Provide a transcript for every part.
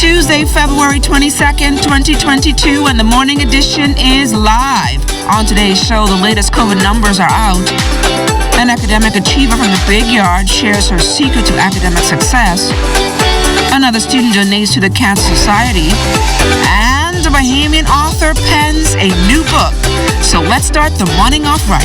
Tuesday, February 22nd, 2022, and the morning edition is live. On today's show, the latest COVID numbers are out. An academic achiever from the Big Yard shares her secret to academic success. Another student donates to the Cancer Society. And a Bahamian author pens a new book. So let's start the morning off right.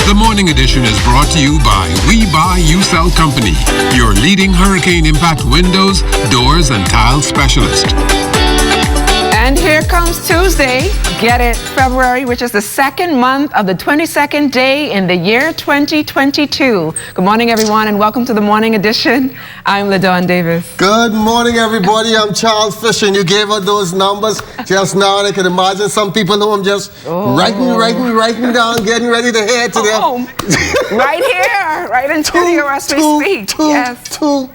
The Morning Edition is brought to you by We Buy, You Sell Company, your leading hurricane impact windows, doors, and tile specialist. And here comes Tuesday, get it, February, which is the second month of the 22nd day in the year 2022. Good morning, everyone, and welcome to the Morning Edition. I'm LaDawn Davis. Good morning, everybody. I'm Charles Fisher, and you gave out those numbers just now, and I can imagine some people who I'm just writing down, getting ready to head to them. Right here, right in studio as we speak. Yes. Two.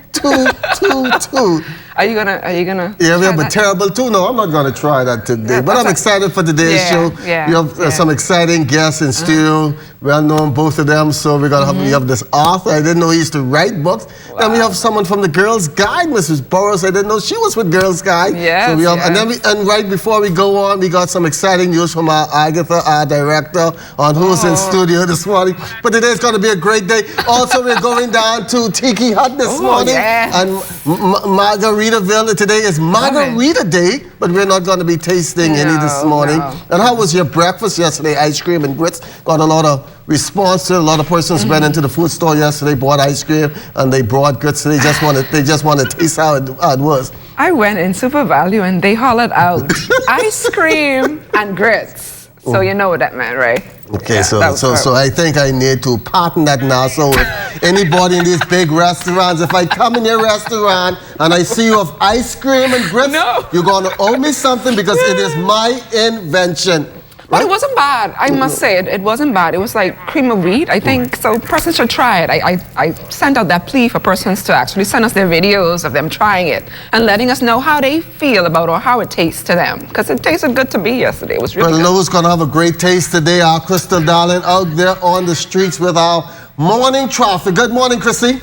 Are you gonna? Yeah, we have a terrible two. No, I'm not gonna try that today. But I'm excited for today's show. Yeah, we have some exciting guests in studio. Well known, both of them. So we're gonna have we have this author. I didn't know he used to write books. Wow. Then we have someone from the Girls Guide, Mrs. Burrows. I didn't know she was with Girls Guide. Yes, so we have, and right before we go on, we got some exciting news from our Agatha, our director, on who's in studio this morning. But today's gonna be a great day. Also, we're going down to Tiki Hut this morning. And Margaritaville. Today is Margarita Day, but we're not going to be tasting any this morning. No. And how was your breakfast yesterday? Ice cream and grits. Got a lot of response to it. A lot of persons went into the food store yesterday, bought ice cream, and they brought grits. So they just want to taste how it was. I went in Super Value and they hollered out ice cream and grits. So you know what that meant, right? Okay, so I think I need to patent that now. So if anybody in these big restaurants, if I come in your restaurant and I see you have ice cream and grits, you're going to owe me something because it is my invention. But it wasn't bad, I must say. It wasn't bad. It was like cream of wheat, I think. So persons should try it. I sent out that plea for persons to actually send us their videos of them trying it and letting us know how they feel about or how it tastes to them. Because it tasted good to me yesterday. It was really good. Well, Lou's going to have a great taste today. Our Crystal Darling out there on the streets with our morning traffic. Good morning, Chrissy.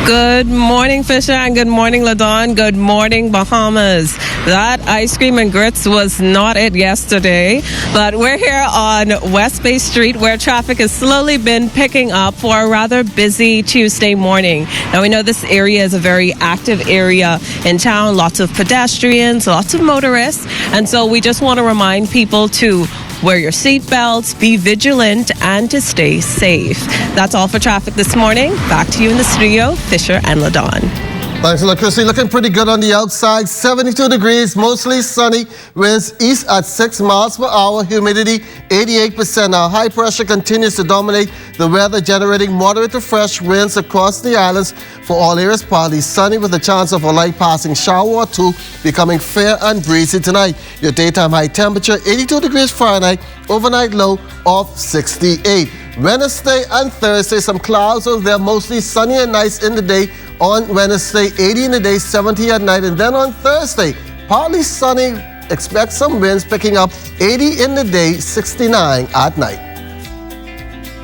Good morning, Fisher, and good morning, LaDawn. Good morning, Bahamas. That ice cream and grits was not it yesterday, but we're here on West Bay Street where traffic has slowly been picking up for a rather busy Tuesday morning. Now, we know this area is a very active area in town, lots of pedestrians, lots of motorists, and so we just want to remind people to wear your seatbelts, be vigilant, and to stay safe. That's all for traffic this morning. Back to you in the studio, Fisher and LaDawn. Thanks a lot, Chrissy. Looking pretty good on the outside. 72 degrees, mostly sunny. Winds east at 6 miles per hour. Humidity 88%. Our high pressure continues to dominate the weather, generating moderate to fresh winds across the islands for all areas. Partly sunny with a chance of a light passing shower or two, becoming fair and breezy tonight. Your daytime high temperature 82 degrees Fahrenheit. Overnight low of 68. Wednesday and Thursday, some clouds over there, mostly sunny and nice in the day. On Wednesday, 80 in the day, 70 at night. And then on Thursday, partly sunny, expect some winds picking up, 80 in the day, 69 at night.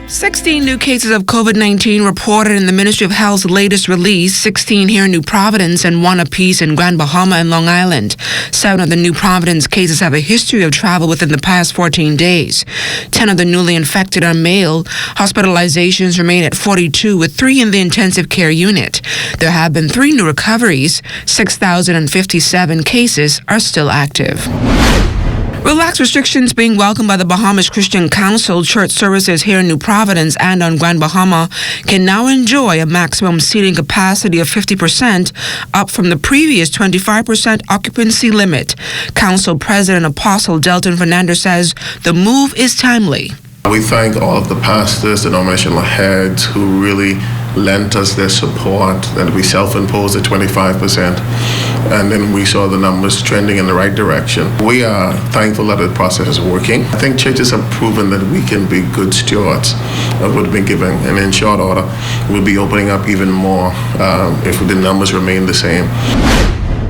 16 new cases of COVID-19 reported in the Ministry of Health's latest release, 16 here in New Providence and 1 apiece in Grand Bahama and Long Island. 7 of the New Providence cases have a history of travel within the past 14 days. 10 of the newly infected are male. Hospitalizations remain at 42, with 3 in the intensive care unit. There have been 3 new recoveries. 6,057 cases are still active. Relaxed restrictions being welcomed by the Bahamas Christian Council. Church services here in New Providence and on Grand Bahama can now enjoy a maximum seating capacity of 50%, up from the previous 25% occupancy limit. Council President Apostle Delton Fernandez says the move is timely. We thank all of the pastors, denominational heads who really lent us their support, that we self-imposed at 25%. and then we saw the numbers trending in the right direction. We are thankful that the process is working. I think churches have proven that we can be good stewards of what we've been given, and in short order, we'll be opening up even more if the numbers remain the same.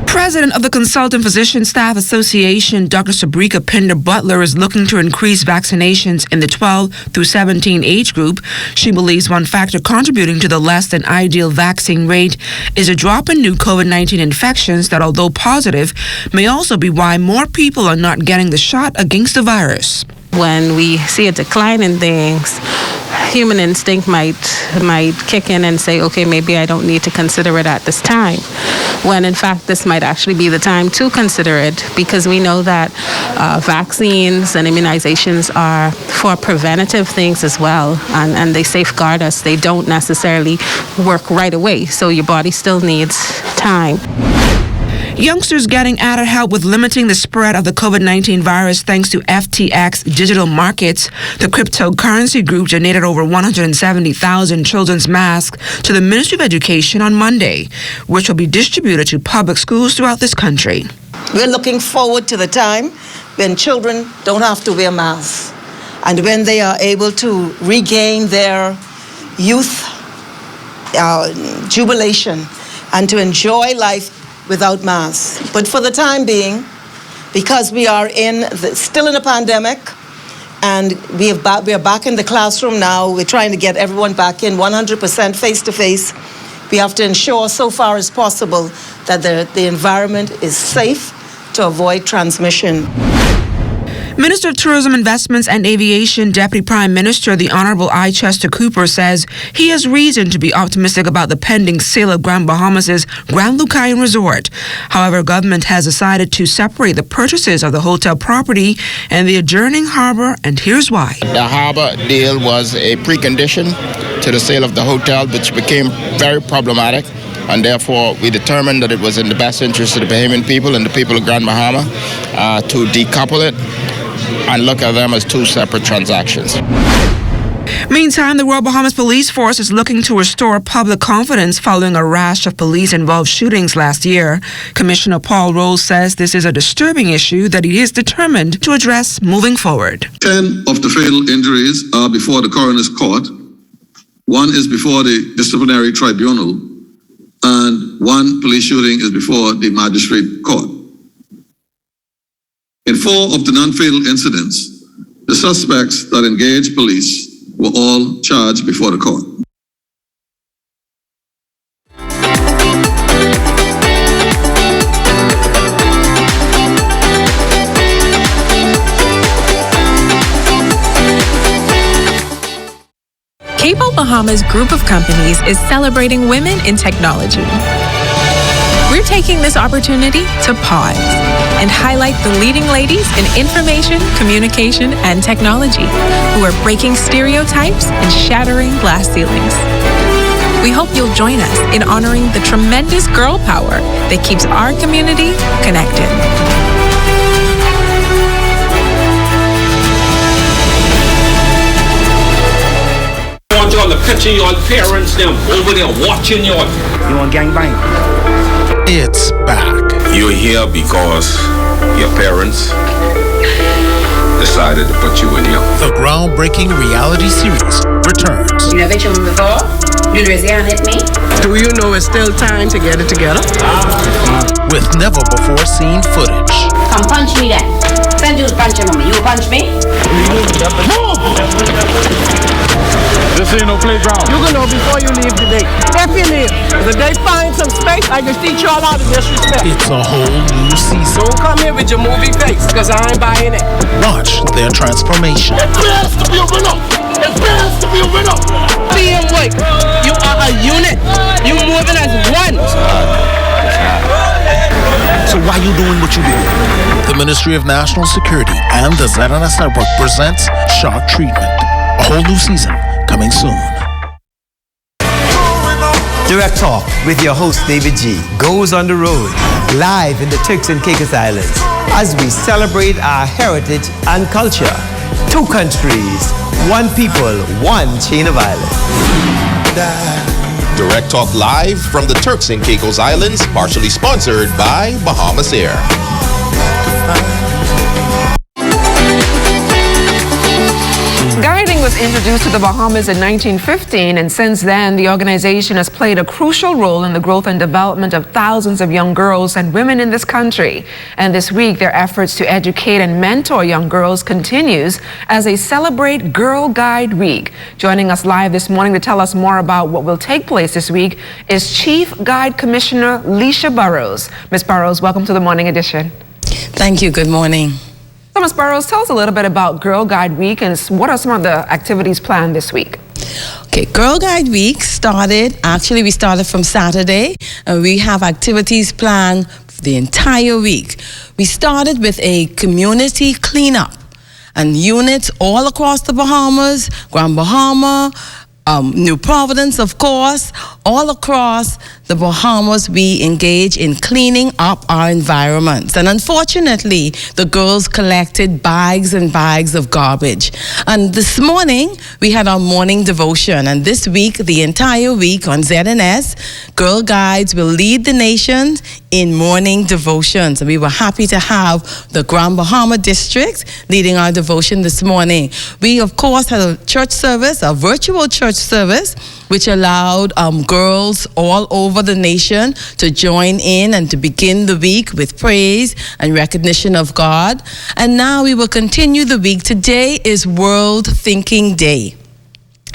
President of the Consultant Physician Staff Association, Dr. Sabrika Pinder-Butler, is looking to increase vaccinations in the 12 through 17 age group. She believes one factor contributing to the less than ideal vaccine rate is a drop in new COVID-19 infections that, although positive, may also be why more people are not getting the shot against the virus. When we see a decline in things, human instinct might kick in and say, okay, maybe I don't need to consider it at this time, when in fact this might actually be the time to consider it, because we know that vaccines and immunizations are for preventative things as well, and they safeguard us. They don't necessarily work right away, so your body still needs time. Youngsters getting added help with limiting the spread of the COVID-19 virus thanks to FTX Digital Markets. The cryptocurrency group donated over 170,000 children's masks to the Ministry of Education on Monday, which will be distributed to public schools throughout this country. We're looking forward to the time when children don't have to wear masks and when they are able to regain their youth jubilation and to enjoy life without masks. But for the time being, because we are still in a pandemic, and we are back in the classroom now, we're trying to get everyone back in 100% face-to-face. We have to ensure, so far as possible, that the environment is safe to avoid transmission. Minister of Tourism, Investments and Aviation, Deputy Prime Minister, the Honorable I. Chester Cooper, says he has reason to be optimistic about the pending sale of Grand Bahamas' Grand Lucayan Resort. However, government has decided to separate the purchases of the hotel property and the adjoining harbor, and here's why. The harbor deal was a precondition to the sale of the hotel, which became very problematic. And therefore, we determined that it was in the best interest of the Bahamian people and the people of Grand Bahama to decouple it and look at them as two separate transactions. Meantime, the Royal Bahamas Police Force is looking to restore public confidence following a rash of police-involved shootings last year. Commissioner Paul Rose says this is a disturbing issue that he is determined to address moving forward. 10 of the fatal injuries are before the coroner's court. 1 is before the disciplinary tribunal, and 1 police shooting is before the magistrate court. In 4 of the non-fatal incidents, the suspects that engaged police were all charged before the court. Cable Bahamas Group of Companies is celebrating women in technology. We're taking this opportunity to pause and highlight the leading ladies in information, communication, and technology who are breaking stereotypes and shattering glass ceilings. We hope you'll join us in honoring the tremendous girl power that keeps our community connected. I want y'all to picture your parents them over there watching y'all. You want gangbang? It's back. You're here because your parents decided to put you in here. The groundbreaking reality series returns. You never shown me before? You raise your hand at me? Do you know it's still time to get it together? With never before seen footage. Come punch me then. Send you to punch him, mommy. You punch me? This ain't no playground. You gonna know before you leave today. If you leave, if they find some space, I can teach you all how to disrespect. It's a whole new season. Don't come here with your movie face, because I ain't buying it. Watch their transformation. It bears to be a winner. It bears to be a winner. Being white, you are a unit. You moving as one. So why you doing what you do? The Ministry of National Security and the ZNS Network presents Shark Treatment. A whole new season coming soon. Direct Talk with your host David G goes on the road live in the Turks and Caicos Islands as we celebrate our heritage and culture. 2 countries, 1 people, 1 chain of islands. Direct Talk live from the Turks and Caicos Islands, partially sponsored by Bahamas Air. Guiding was introduced to the Bahamas in 1915, and since then, the organization has played a crucial role in the growth and development of thousands of young girls and women in this country. And this week, their efforts to educate and mentor young girls continues as they celebrate Girl Guide Week. Joining us live this morning to tell us more about what will take place this week is Chief Guide Commissioner Leisha Burrows. Ms. Burrows, welcome to the Morning Edition. Thank you. Good morning. So, Ms. Burrows, tell us a little bit about Girl Guide Week and what are some of the activities planned this week? Okay, Girl Guide Week we started from Saturday, and we have activities planned for the entire week. We started with a community cleanup, and units all across the Bahamas, Grand Bahama, New Providence, of course, all across the Bahamas, we engage in cleaning up our environments. And unfortunately, the girls collected bags and bags of garbage. And this morning, we had our morning devotion. And this week, the entire week on ZNS, Girl Guides will lead the nation in morning devotions. And we were happy to have the Grand Bahama District leading our devotion this morning. We, of course, had a church service, a virtual church service, which allowed girls all over the nation to join in and to begin the week with praise and recognition of God. And now we will continue the week. Today is World Thinking Day.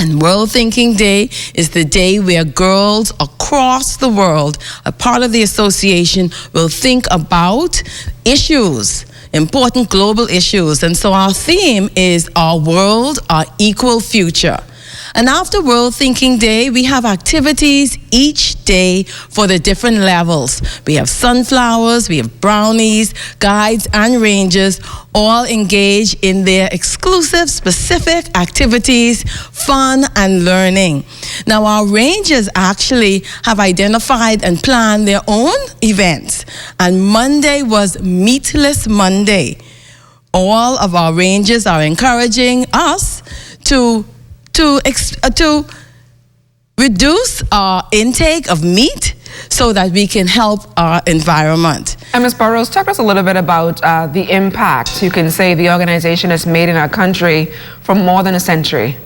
And World Thinking Day is the day where girls across the world, a part of the association, will think about issues, important global issues. And so our theme is Our World, Our Equal Future. And after World Thinking Day, we have activities each day for the different levels. We have sunflowers, we have brownies, guides, and rangers all engage in their exclusive, specific activities, fun, and learning. Now, our rangers actually have identified and planned their own events. And Monday was Meatless Monday. All of our rangers are encouraging us to reduce our intake of meat so that we can help our environment. And Ms. Burrows, talk to us a little bit about the impact you can say the organization has made in our country for more than a century.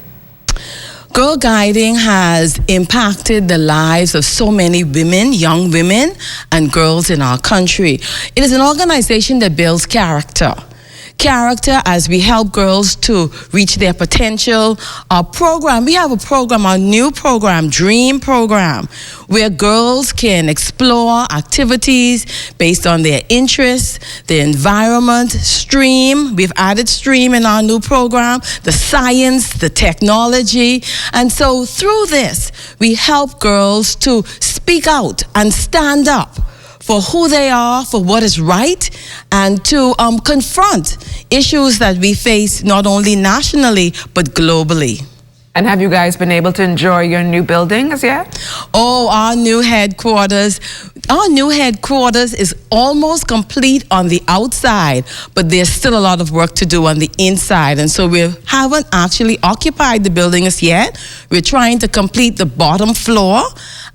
Girl Guiding has impacted the lives of so many women, young women, and girls in our country. It is an organization that builds character as we help girls to reach their potential. Our program, we have a program, our new program, Dream Program, where girls can explore activities based on their interests, their environment, STREAM. We've added STREAM in our new program, the science, the technology. And so through this, we help girls to speak out and stand up for who they are, for what is right, and to confront issues that we face not only nationally, but globally. And have you guys been able to enjoy your new building as yet? Oh, our new headquarters is almost complete on the outside, but there's still a lot of work to do on the inside. And so we haven't actually occupied the building as yet. We're trying to complete the bottom floor.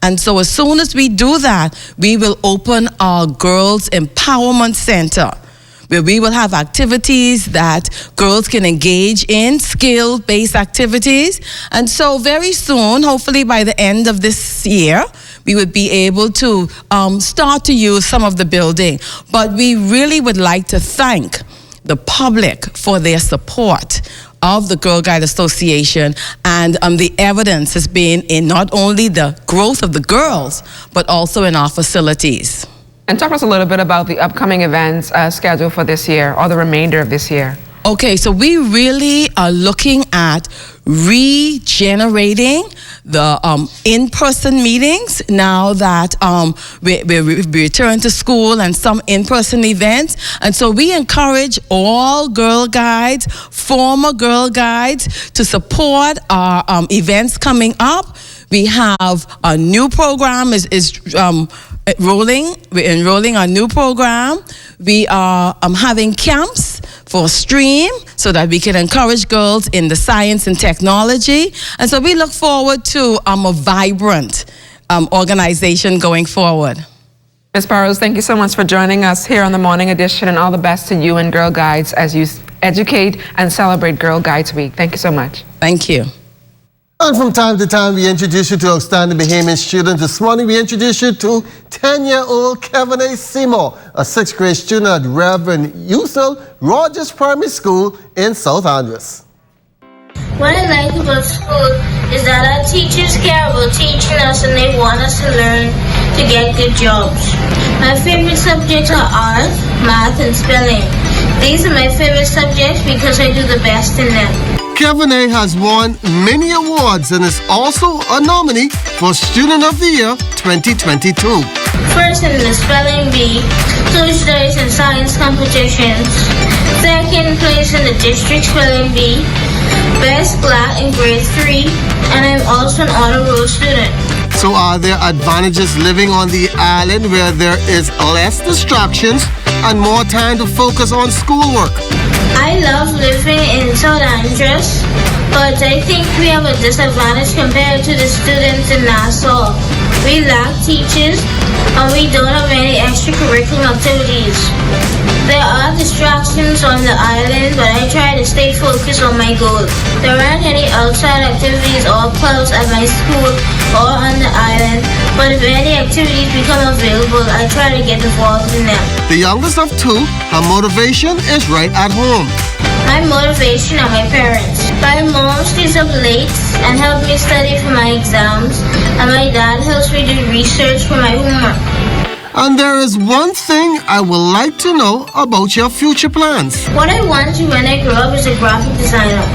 And so as soon as we do that, we will open our Girls Empowerment Center, where we will have activities that girls can engage in, skill-based activities. And so very soon, hopefully by the end of this year, we would be able to start to use some of the building. But we really would like to thank the public for their support of the Girl Guide Association, and the evidence has been in not only the growth of the girls, but also in our facilities. And talk to us a little bit about the upcoming events scheduled for this year, or the remainder of this year. Okay, so we really are looking at regenerating the in-person meetings now that we return to school and some in-person events. And so we encourage all Girl Guides, former Girl Guides, to support our events coming up. We have a new program is enrolling. We're enrolling our new program. We are having camps for STREAM so that we can encourage girls in the science and technology. And so we look forward to a vibrant organization going forward. Ms. Burrows, thank you so much for joining us here on the Morning Edition, and all the best to you and Girl Guides as you educate and celebrate Girl Guides Week. Thank you so much. Thank you. And from time to time, we introduce you to outstanding Bahamian students. This morning, we introduce you to 10-year-old Kevin A. Seymour, a 6th grade student at Reverend Ussel Rogers Primary School in South Andrews. What I like about school is that our teachers care about teaching us and they want us to learn to get good jobs. My favorite subjects are art, math, and spelling. These are my favorite subjects because I do the best in them. Kevin A. has won many awards and is also a nominee for Student of the Year 2022. First in the spelling bee, Tuesdays and science competitions. Second place in the district spelling bee. Best black in grade 3, and I'm also an honor roll student. So are there advantages living on the island where there is less distractions and more time to focus on schoolwork? I love living in South Andrews, but I think we have a disadvantage compared to the students in Nassau. We lack teachers and we don't have any extracurricular activities. There are distractions on the island, but I try to stay focused on my goal. There aren't any outside activities or clubs at my school or on the island, but if any activities become available, I try to get involved in them. The youngest of two, her motivation is right at home. My motivation are my parents. My mom stays up late and helps me study for my exams, and my dad helps me do research for my homework. And there is one thing I would like to know about your future plans. What I want to when I grow up is a graphic designer.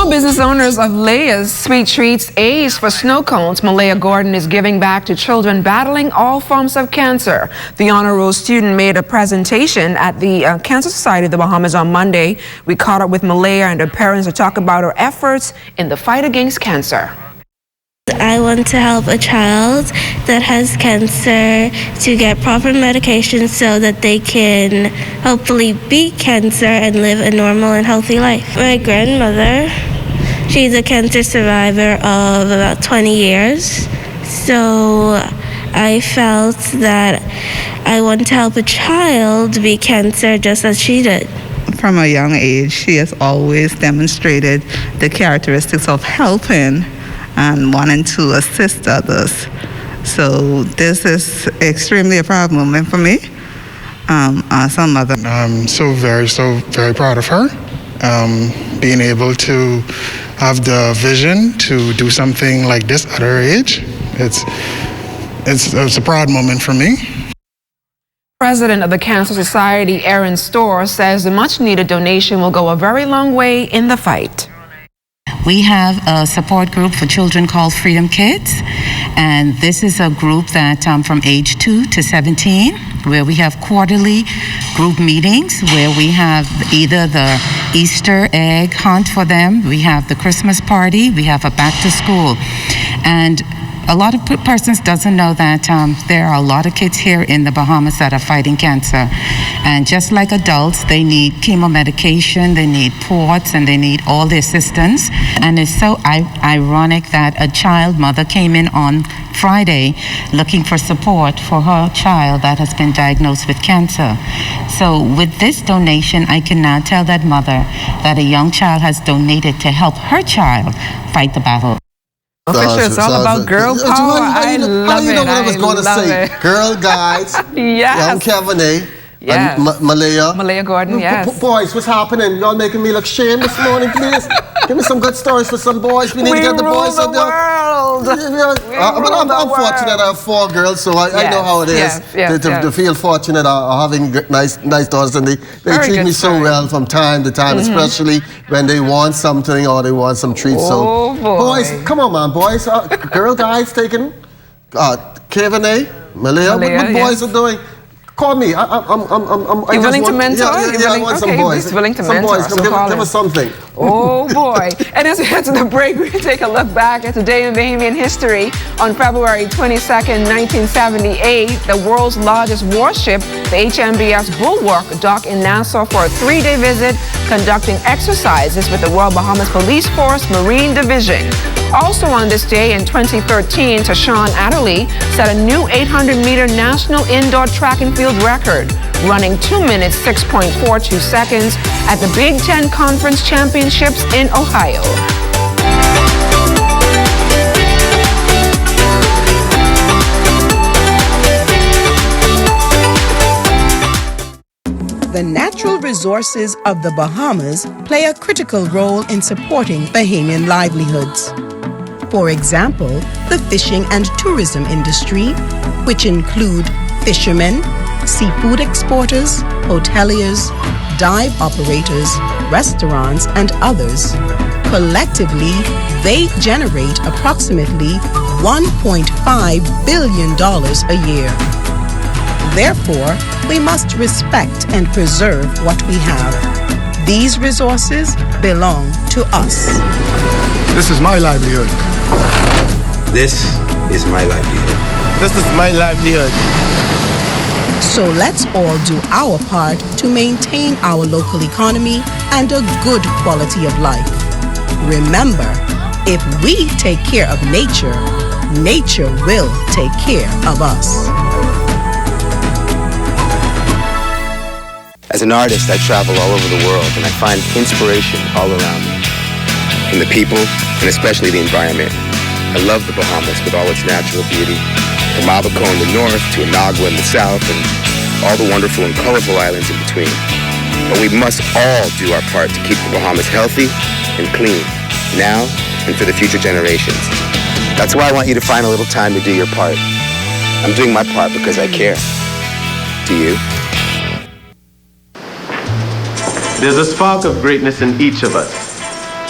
Business owners of Leia's Sweet Treats A's for snow cones, Malaya Gordon is giving back to children battling all forms of cancer. The honor roll student made a presentation at the Cancer Society of the Bahamas on Monday. We caught up with Malaya and her parents to talk about her efforts in the fight against cancer. I want to help a child that has cancer to get proper medication so that they can hopefully beat cancer and live a normal and healthy life. My grandmother, she's a cancer survivor of about 20 years. So I felt that I want to help a child beat cancer just as she did. From a young age, she has always demonstrated the characteristics of helping and wanting to assist others. So this is extremely a proud moment for me as a mother. I'm so very proud of her. Being able to have the vision to do something like this at her age, it's a proud moment for me. President of the Cancer Society, Aaron Storr, says the much-needed donation will go a very long way in the fight. We have a support group for children called Freedom Kids, and this is a group that from age 2 to 17, where we have quarterly group meetings where we have either the Easter egg hunt for them, we have the Christmas party, we have a back to school. And a lot of persons doesn't know that there are a lot of kids here in the Bahamas that are fighting cancer. And just like adults, they need chemo medication, they need ports, and they need all the assistance. And it's so ironic that a child mother came in on Friday looking for support for her child that has been diagnosed with cancer. So with this donation, I can now tell that mother that a young child has donated to help her child fight the battle. Official, it's all about girl power. I love it. You know what I was going to say? Girl Guides, yes. Young Kevin A. Yes. And Malaya Gordon, yes. Boys, what's happening? Y'all making me look shame this morning, please. Give me some good stories for some boys. We need to get the boys up there. But I'm fortunate I have 4 girls, so I know how it is to feel fortunate having nice daughters, and they treat me so well from time to time, especially when they want something or they want some treats. So, boys, come on, man, boys. Girl Guides taking Kevin A. Malaya, what boys are doing? Call me. I'm willing to mentor? I want some boys. He's willing to some mentor. boys. Give us something. Oh boy. And as we head to the break, we take a look back at today in Bahamian history. On February 22nd, 1978, the world's largest warship, the HMBS Bulwark, docked in Nassau for a 3-day visit, conducting exercises with the Royal Bahamas Police Force Marine Division. Also on this day in 2013, Tashawn Adderley set a new 800-meter national indoor track and field record, running 2 minutes 6.42 seconds at the Big Ten Conference Championships in Ohio. The natural resources of the Bahamas play a critical role in supporting Bahamian livelihoods. For example, the fishing and tourism industry, which include fishermen, seafood exporters, hoteliers, dive operators, restaurants, and others. Collectively, they generate approximately $1.5 billion a year. Therefore, we must respect and preserve what we have. These resources belong to us. This is my livelihood. This is my livelihood. This is my livelihood. So let's all do our part to maintain our local economy and a good quality of life. Remember, if we take care of nature, nature will take care of us. As an artist, I travel all over the world and I find inspiration all around me. From the people and especially the environment. I love the Bahamas with all its natural beauty. From Abaco in the north to Inagua in the south and all the wonderful and colorful islands in between. But we must all do our part to keep the Bahamas healthy and clean, now and for the future generations. That's why I want you to find a little time to do your part. I'm doing my part because I care. Do you? There's a spark of greatness in each of us.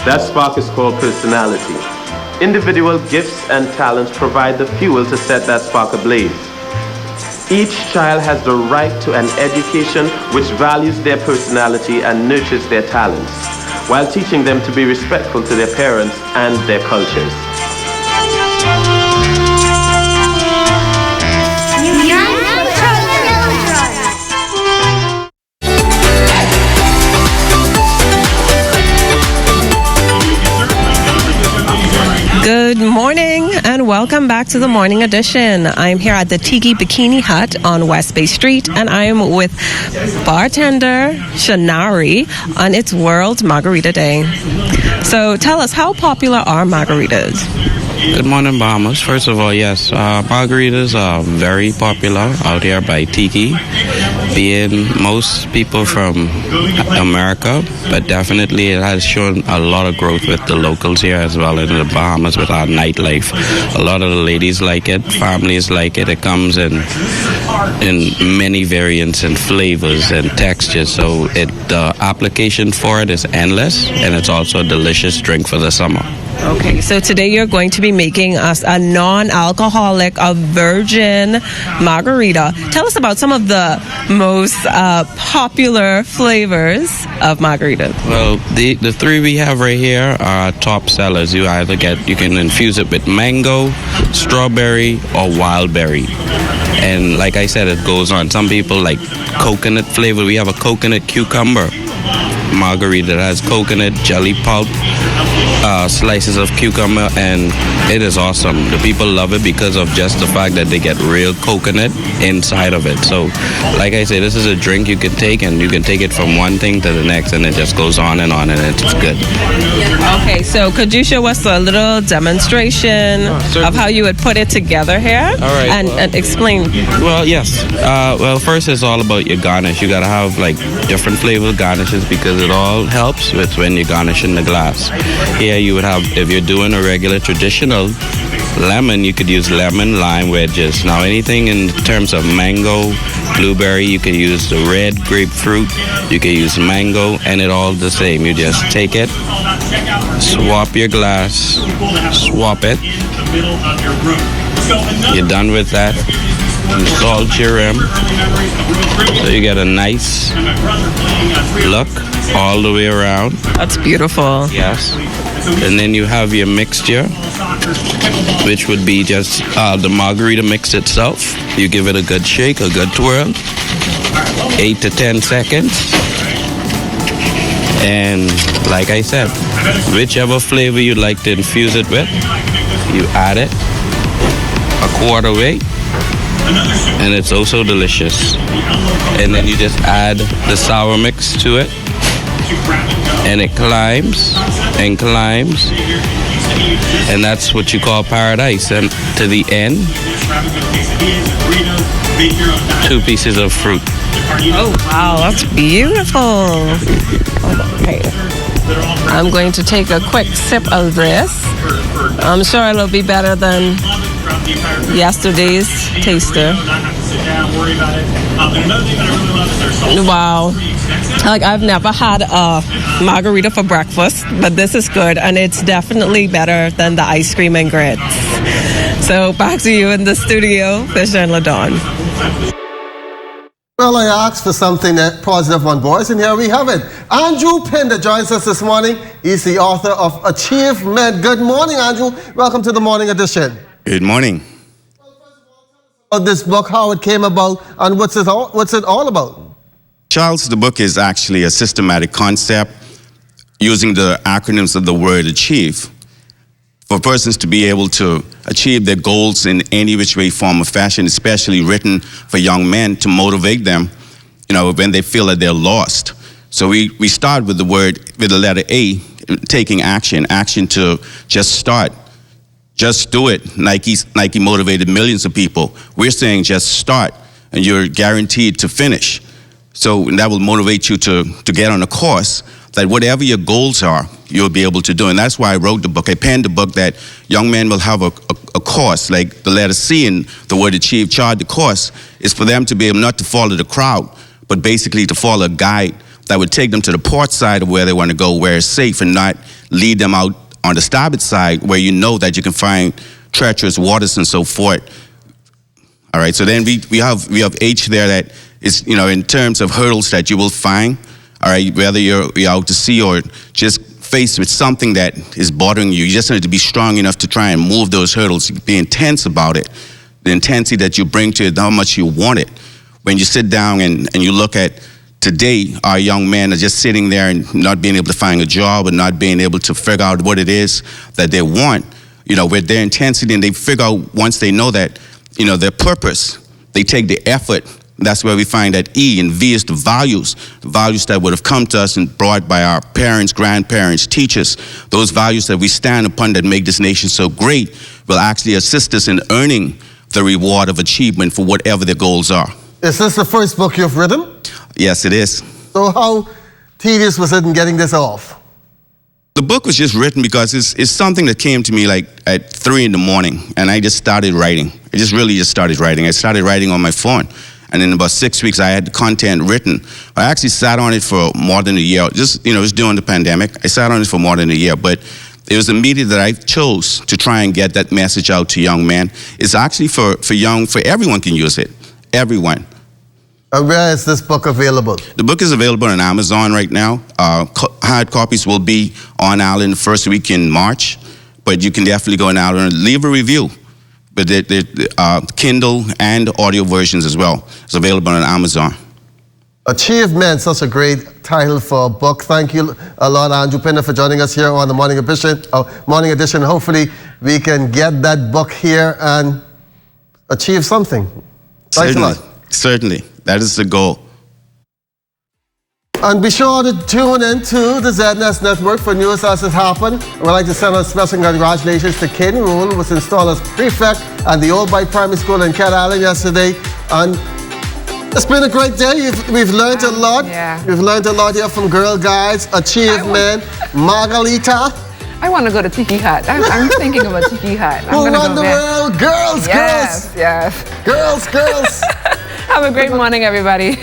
That spark is called personality. Individual gifts and talents provide the fuel to set that spark ablaze. Each child has the right to an education which values their personality and nurtures their talents, while teaching them to be respectful to their parents and their cultures. Good morning and welcome back to the morning edition. I'm here at the Tiki Bikini Hut on West Bay Street and I am with bartender Shanari on its World Margarita Day. So tell us, how popular are margaritas? Good morning, Bahamas. First of all, yes, margaritas are very popular out here by Tiki, being most people from America, but definitely it has shown a lot of growth with the locals here as well in the Bahamas with our nightlife. A lot of the ladies like it, families like it. It comes in many variants and flavors and textures, so the application for it is endless, and it's also a delicious drink for the summer. Okay, so today you're going to be making us a non-alcoholic, a virgin margarita. Tell us about some of the most popular flavors of margarita. Well, the three we have right here are top sellers. You can infuse it with mango, strawberry, or wild berry. And like I said, it goes on. Some people like coconut flavor. We have a coconut cucumber margarita that has coconut, jelly pulp, slices of cucumber, and it is awesome. The people love it because of just the fact that they get real coconut inside of it. So like I say, this is a drink you can take, and you can take it from one thing to the next, and it just goes on, and it's good. Okay, so could you show us a little demonstration of how you would put it together here? All right, and explain. Well, yes. Well, first it's all about your garnish. You gotta have like different flavored garnishes because it all helps with when you're garnishing the glass. Here you would have, if you're doing a regular traditional lemon, you could use lemon, lime, wedges. Now anything in terms of mango, blueberry, you can use the red grapefruit, you can use mango, and it all the same. You just take it, swap your glass, swap it. You're done with that. and salt your rim. So you get a nice look all the way around. That's beautiful. Yes. And then you have your mixture, which would be just the margarita mix itself. You give it a good shake, a good twirl, 8 to 10 seconds. And like I said, whichever flavor you'd like to infuse it with, you add it a quarter weight, and it's also delicious. And then you just add the sour mix to it, and it climbs and climbs, and that's what you call paradise. And to the end, 2 pieces of fruit. Oh, wow, that's beautiful. Okay. I'm going to take a quick sip of this. I'm sure it'll be better than yesterday's taster. Wow. Like, I've never had a margarita for breakfast, but this is good, and it's definitely better than the ice cream and grits. So back to you in the studio, Fisher and LaDawn. Well, I asked for something that positive on boys, and here we have it. Andrew Pinder joins us this morning. He's the author of Achievement. Good morning, Andrew. Welcome to the Morning Edition. Good morning. This book, how it came about, and what's it all about? Charles, the book is actually a systematic concept using the acronyms of the word achieve for persons to be able to achieve their goals in any which way, form, or fashion, especially written for young men to motivate them, when they feel that they're lost. So we start with the letter A, taking action to just start. Just do it. Nike motivated millions of people. We're saying just start, and you're guaranteed to finish. So that will motivate you to get on a course that whatever your goals are, you'll be able to do. And that's why I wrote the book. I penned the book that young men will have a course, like the letter C in the word achieve. Chart the course is for them to be able not to follow the crowd, but basically to follow a guide that would take them to the port side of where they want to go, where it's safe, and not lead them out on the starboard side where you know that you can find treacherous waters and so forth. All right, so then we have H there that is, in terms of hurdles that you will find, all right, whether you're out to sea or just faced with something that is bothering you, you just need to be strong enough to try and move those hurdles, be intense about it, the intensity that you bring to it, how much you want it. When you sit down and you look at today, our young men are just sitting there and not being able to find a job and not being able to figure out what it is that they want, with their intensity, and they figure out once they know that, their purpose, they take the effort. That's where we find that E, and V is the values that would have come to us and brought by our parents, grandparents, teachers. Those values that we stand upon that make this nation so great will actually assist us in earning the reward of achievement for whatever their goals are. Is this the first book you've written? Yes, it is. So how tedious was it in getting this off? The book was just written because it's something that came to me like at 3 in the morning, and I just started writing. I just started writing. I started writing on my phone. And in about 6 weeks, I had the content written. I actually sat on it for more than a year. Just, it was during the pandemic. I sat on it for more than a year. But it was the media that I chose to try and get that message out to young men. It's actually for everyone can use it. Everyone. And where is this book available? The book is available on Amazon right now. Hard copies will be on Island the first week in March. But you can definitely go on out and leave a review. But the Kindle and audio versions as well. It's available on Amazon. Achievement, such a great title for a book. Thank you a lot, Andrew Pinder, for joining us here on the Morning Edition. Hopefully, we can get that book here and achieve something. Thanks a lot. Certainly. That is the goal. And be sure to tune in to the ZNS Network for news as it happens. We'd like to send a special congratulations to Ken Roon, who was installed as prefect at the Old Bight Primary School in Cat Island yesterday. And it's been a great day. We've learned a lot. Yeah. We've learned a lot here from Girl Guides, Achievement, Margarita. I want to go to Tiki Hut. I'm thinking of a Tiki Hut. Who run the world? Girls, yes, girls. Yes. Girls. Have a great morning, everybody.